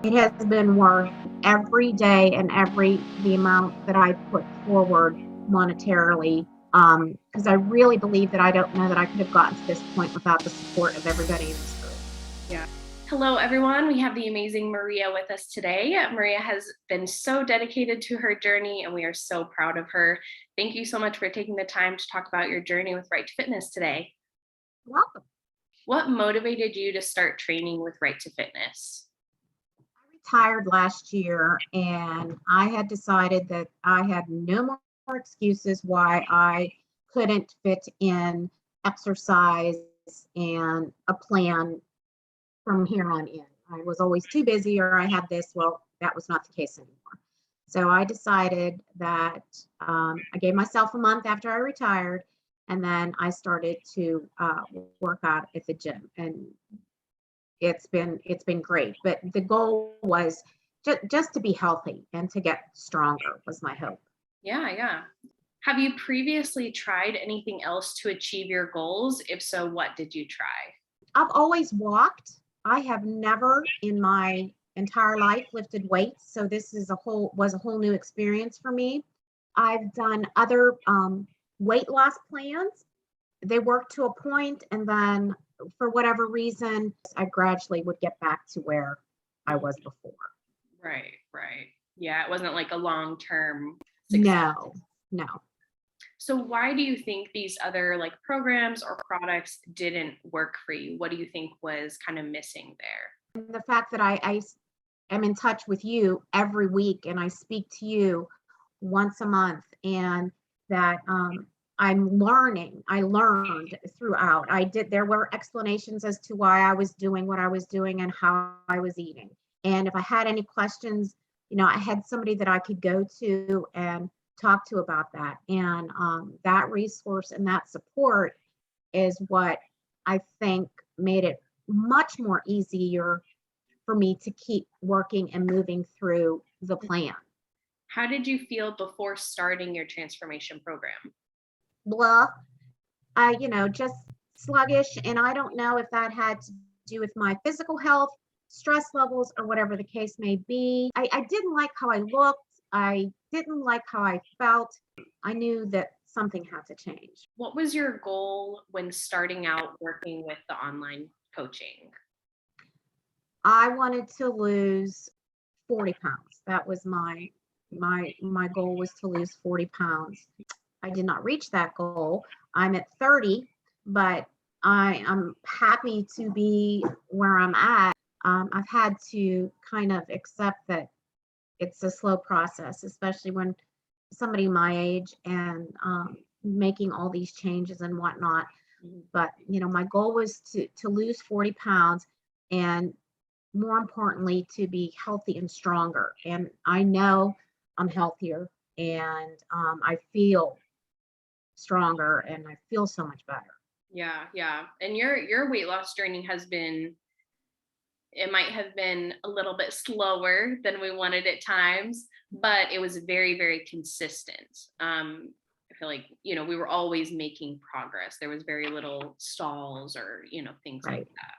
It has been worth every day and the amount that I put forward monetarily, because I really believe that I don't know that I could have gotten to this point without the support of everybody in this group. Yeah. Hello, everyone. We have the amazing Maria with us today. Maria has been so dedicated to her journey, and we are so proud of her. Thank you so much for taking the time to talk about your journey with Right to Fitness today. Welcome. What motivated you to start training with Right to Fitness? Retired last year, and I had decided that I had no more excuses why I couldn't fit in exercise and a plan from here on in. I was always too busy, or I had this. Well, that was not the case anymore. So I decided that I gave myself a month after I retired, and then I started to work out at the gym, and it's been great. But the goal was just to be healthy and to get stronger was my hope. Yeah. Have you previously tried anything else to achieve your goals? If so, what did you try? I've always walked. I have never in my entire life lifted weights, so this is was a whole new experience for me. I've done other weight loss plans. They worked to a point, and then for whatever reason, I gradually would get back to where I was before. Right. Yeah, it wasn't like a long-term success. No. So why do you think these other like programs or products didn't work for you? What do you think was kind of missing there? The fact that I am in touch with you every week and I speak to you once a month, and that I learned throughout. There were explanations as to why I was doing what I was doing and how I was eating. And if I had any questions, I had somebody that I could go to and talk to about that. And that resource and that support is what I think made it much more easier for me to keep working and moving through the plan. How did you feel before starting your transformation program? Blah, just sluggish. And I don't know if that had to do with my physical health, stress levels, or whatever the case may be. I didn't like how I looked. I didn't like how I felt. I knew that something had to change. What was your goal when starting out working with the online coaching? I wanted to lose 40 pounds. That was my goal, was to lose 40 pounds. I did not reach that goal. I'm at 30, but I am happy to be where I'm at. I've had to kind of accept that it's a slow process, especially when somebody my age and making all these changes and whatnot. But my goal was to lose 40 pounds, and more importantly, to be healthy and stronger. And I know I'm healthier, and I feel stronger, and I feel so much better. Yeah. And your weight loss journey it might have been a little bit slower than we wanted at times, but it was very, very consistent. I feel like, we were always making progress. There was very little stalls or, things Right. like that.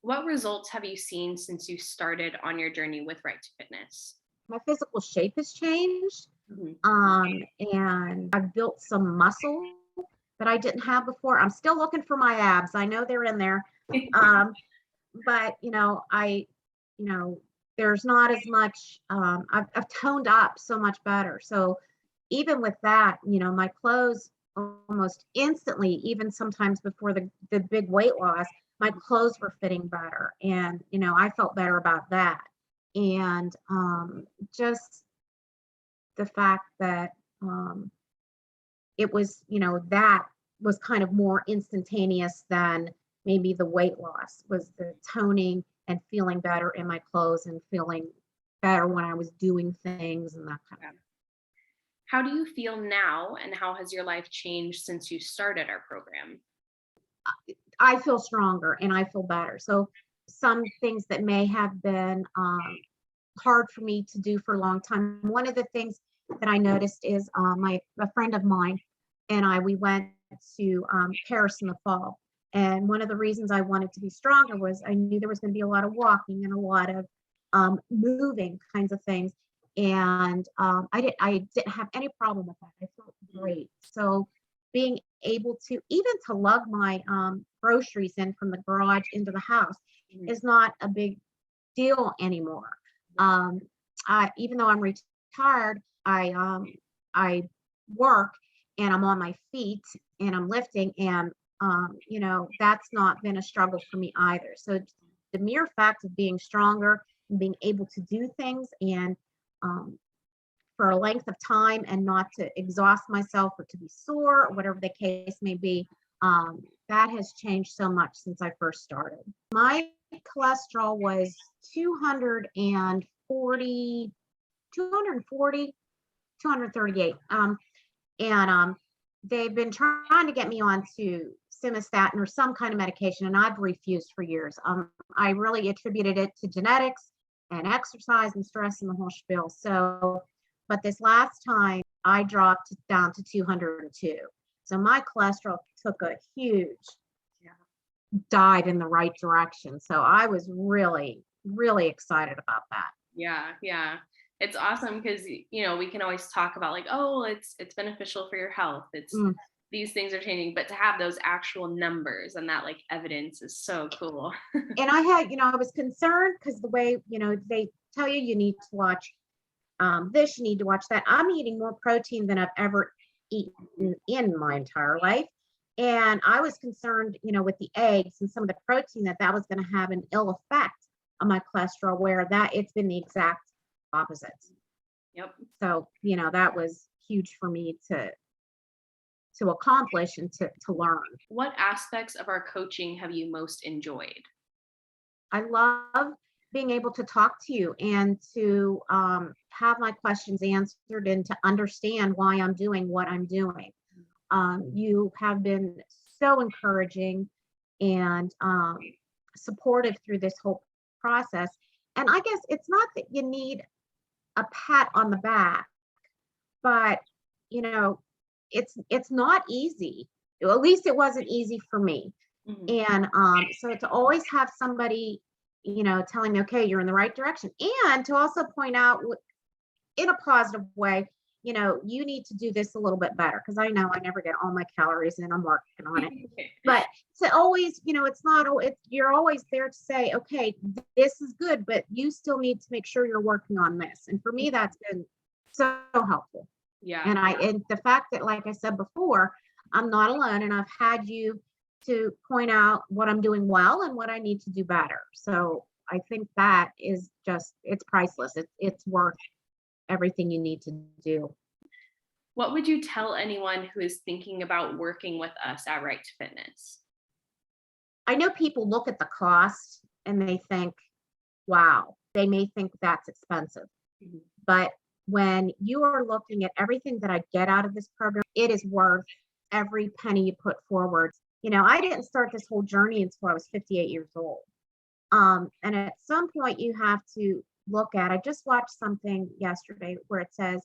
What results have you seen since you started on your journey with Right to Fitness? My physical shape has changed, and I've built some muscle that I didn't have before. I'm still looking for my abs. I know they're in there. But there's not as much. I've toned up so much better. So even with that, my clothes almost instantly, even sometimes before the big weight loss, my clothes were fitting better, and I felt better about that. And just the fact that it was, that was kind of more instantaneous than maybe the weight loss, was the toning and feeling better in my clothes and feeling better when I was doing things and that kind of. How do you feel now, and how has your life changed since you started our program? I feel stronger and I feel better. So some things that may have been hard for me to do for a long time. One of the things that I noticed is a friend of mine and we went to Paris in the fall. And one of the reasons I wanted to be stronger was I knew there was going to be a lot of walking and a lot of moving kinds of things. And I didn't have any problem with that. I felt great. So being able to even to lug my groceries in from the garage into the house Mhm. is not a big deal anymore. Um, even though I'm retired, I work and I'm on my feet and I'm lifting, and that's not been a struggle for me either. So the mere fact of being stronger and being able to do things, and um, for a length of time, and not to exhaust myself or to be sore or whatever the case may be, that has changed so much since I first started. My cholesterol was 240, 240, 238. And they've been trying to get me onto simvastatin or some kind of medication, and I've refused for years. I really attributed it to genetics and exercise and stress and the whole spiel. So, but this last time I dropped down to 202. So my cholesterol took a huge dive in the right direction. So I was really, really excited about that. Yeah, yeah. It's awesome because we can always talk about like, oh, it's beneficial for your health. It's Mm. these things are changing, but to have those actual numbers and that like evidence is so cool. And I had, I was concerned because the way, they tell you you need to watch this, you need to watch that. I'm eating more protein than I've ever eaten in my entire life. And I was concerned, with the eggs and some of the protein that was going to have an ill effect on my cholesterol, where that it's been the exact opposite. Yep. So, that was huge for me to accomplish and to learn. What aspects of our coaching have you most enjoyed? I love being able to talk to you and to have my questions answered and to understand why I'm doing what I'm doing. You have been so encouraging and supportive through this whole process. And I guess it's not that you need a pat on the back, but you know, it's not easy. At least it wasn't easy for me. Mhm. And so to always have somebody, telling me, okay, you're in the right direction, and to also point out in a positive way, you need to do this a little bit better, because I know I never get all my calories in. I'm working on it. But to always, it's not, you're always there to say, okay, this is good, but you still need to make sure you're working on this. And for me, that's been so helpful. Yeah. And the fact that, like I said before, I'm not alone, and I've had you to point out what I'm doing well and what I need to do better. So I think that is just, it's priceless. It's worth everything you need to do. What would you tell anyone who is thinking about working with us at Right to Fitness? I know people look at the cost and they think, wow, they may think that's expensive. Mhm. But when you are looking at everything that I get out of this program, it is worth every penny you put forward. I didn't start this whole journey until I was 58 years old. And at some point, you have to look at, I just watched something yesterday where it says,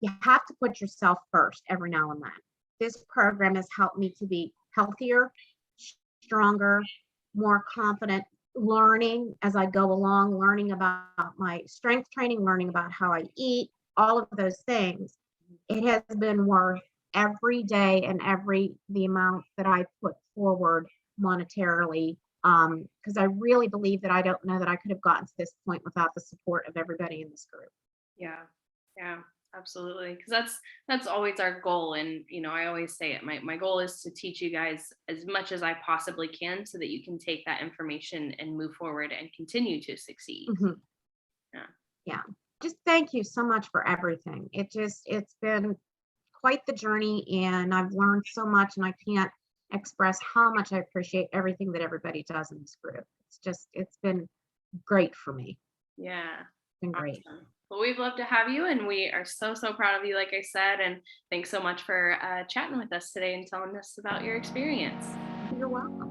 you have to put yourself first every now and then. This program has helped me to be healthier, stronger, more confident, learning as I go along, learning about my strength training, learning about how I eat, all of those things. It has been worth every day and the amount that I put forward monetarily, because I really believe that I don't know that I could have gotten to this point without the support of everybody in this group. Yeah. Yeah. Absolutely. Because that's always our goal. And I always say it. My goal is to teach you guys as much as I possibly can so that you can take that information and move forward and continue to succeed. Mhm. Yeah. Yeah. Just thank you so much for everything. It's been quite the journey, and I've learned so much, and I can't express how much I appreciate everything that everybody does in this group. It's been great for me. Yeah. It's been great. Awesome. Well, we'd love to have you, and we are so, so proud of you, like I said. And thanks so much for chatting with us today and telling us about your experience. You're welcome.